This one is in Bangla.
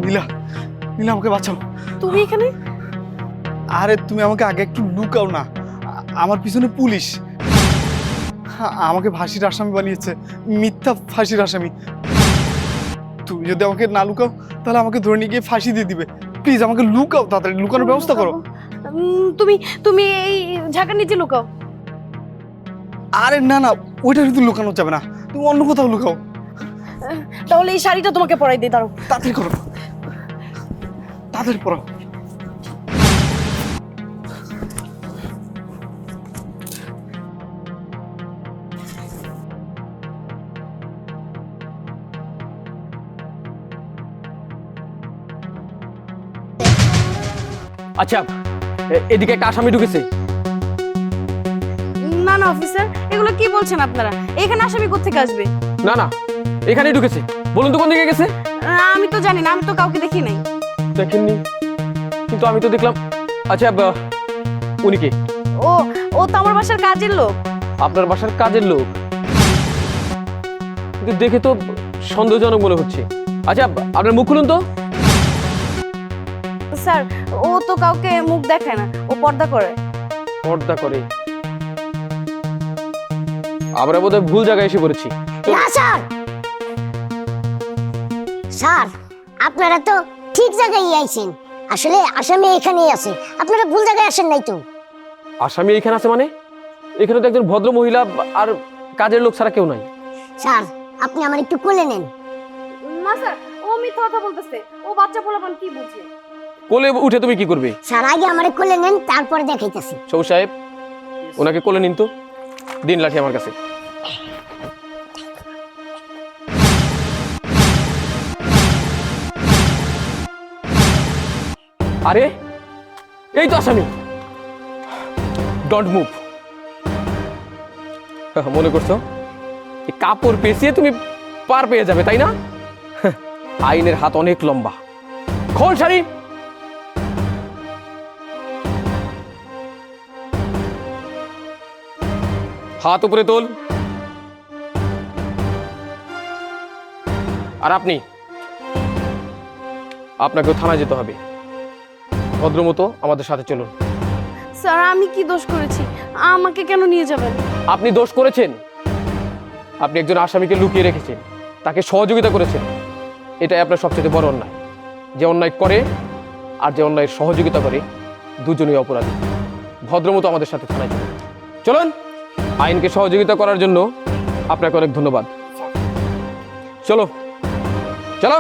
নীলা, নীলা আমাকে বাঁচাও। তুমি এখানে? আরে তুমি আমাকে আগে একটু লুকাও না, আমার পিছনে পুলিশ আমাকে ফাঁসির আসামি বানিয়েছে, মিথ্যা ফাঁসির আসামি। তুমি যদি আমাকে না লুকাও তাহলে আমাকে ধরে নিয়ে গিয়ে ফাঁসি দিয়ে দিবে। প্লিজ আমাকে লুকাও, তাড়াতাড়ি লুকানোর ব্যবস্থা করো। তুমি তুমি এই ঝাঁকার নিচে লুকাও। আরে না না, ওইটা কিন্তু লুকানো যাবে না, তুমি অন্য কোথাও লুকাও। তাহলে এই শাড়িটা তোমাকে পরাই দিই, দাঁড়াও। তাড়াতাড়ি করো, তাড়াতাড়ি পড়ো। আচ্ছা, এদিকে একটা আসামি ঢুকেছে। না না অফিসার, এগুলো কি বলছেন আপনারা? এখানে আসামি কোত্থেকে আসবে? না না, এখানেই ঢুকেছে। বলুন তো কোন দিকে গেছে? আমি তো জানি না, আমি তো কাউকে দেখি নাই। দেখেননি? কিন্তু আমি তো দেখলাম। আচ্ছা, উনি কে? ও ও তো আমার বাসার কাজের লোক। আপনার বাসার কাজের লোক? কিন্তু দেখে তো সন্দেহজনক মনে হচ্ছে। আচ্ছা, আপনার মুখ খুলুন তো। স্যার, ও তো কাউকে মুখ দেখায় না, ও পর্দা করে। পর্দা করে? আমরা বোধহয় ভুল জায়গায় এসে পড়েছি। না স্যার, স্যার আপনারা তো ঠিক জায়গায় আইছেন। আসলে আসামি এখানেই আছে, আপনারা ভুল জায়গায় আসেন নাই তো। আসামি এখানে আছে মানে? এখানে তো একজন ভদ্র মহিলা আর কাজের লোক ছাড়া কেউ নাই। স্যার আপনি আমার একটু কোলে নেন। না স্যার, ও মিথ্যা কথা বলতেছে, ও বাচ্চা পোলাপান কি বুঝে। কোলে উঠে তুমি কি করবে? স্যার আগে আমারে কোলে নেন, তারপরে দেখাইতেছি। সবুজ সাহেব, ওনাকে কোলে নিন তো। দিন লাঠি আমার কাছে। আরে এই তো আসামি। Don't move. মনে করছো এই কাপড় পেঁচিয়ে তুমি পার পেয়ে যাবে, তাই না? আইনের হাত অনেক লম্বা। খোল শাড়ি। হাত উপরে তোল। আর আপনাকেও থানায় যেতে হবে। ভদ্রমতো আমাদের সাথে চলুন। স্যার আমি কি দোষ করেছি? আমাকে কেন নিয়ে যাবেন? আপনি দোষ করেছেন। আপনি একজন আসামিকে লুকিয়ে রেখেছেন, তাকে সহযোগিতা করেছেন। এটাই আপনার সবচেয়ে বড় অন্যায়। যে অন্যায় করে আর যে অন্যায়ের সহযোগিতা করে, দুজনেই অপরাধী। ভদ্রমতো আমাদের সাথে থানায় চলুন। চলুন। আইনকে সহযোগিতা করার জন্য আপনাকে অনেক ধন্যবাদ। চলো চলো।